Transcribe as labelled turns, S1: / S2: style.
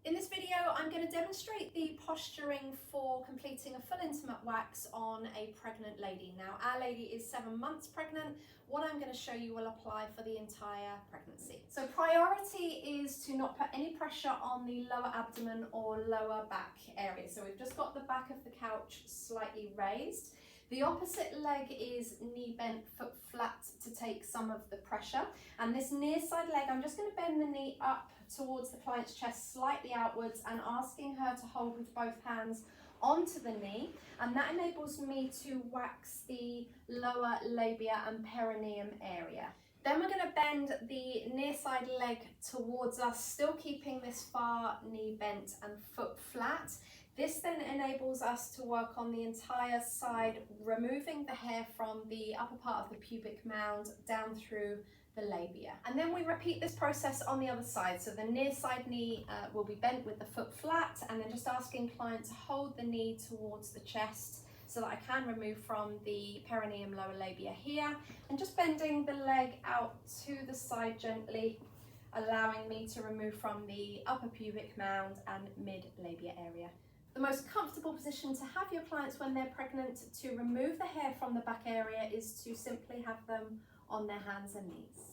S1: In this video, I'm going to demonstrate the posturing for completing a full intimate wax on a pregnant lady. Now, our lady is 7 months pregnant. What I'm going to show you will apply for the entire pregnancy. So priority is to not put any pressure on the lower abdomen or lower back area. So we've just got the back of the couch slightly raised. The opposite leg is knee bent, foot flat to take some of the pressure. And this near side leg, I'm just going to bend the knee up towards the client's chest slightly outwards and asking her to hold with both hands onto the knee. And that enables me to wax the lower labia and perineum area. Then we're going to bend the near side leg towards us, still keeping this far knee bent and foot flat. This then enables us to work on the entire side, removing the hair from the upper part of the pubic mound down through the labia. And then we repeat this process on the other side. So the near side knee will be bent with the foot flat, and then just asking client to hold the knee towards the chest so that I can remove from the perineum lower labia here, and just bending the leg out to the side gently, allowing me to remove from the upper pubic mound and mid labia area. The most comfortable position to have your clients when they're pregnant to remove the hair from the back area is to simply have them on their hands and knees.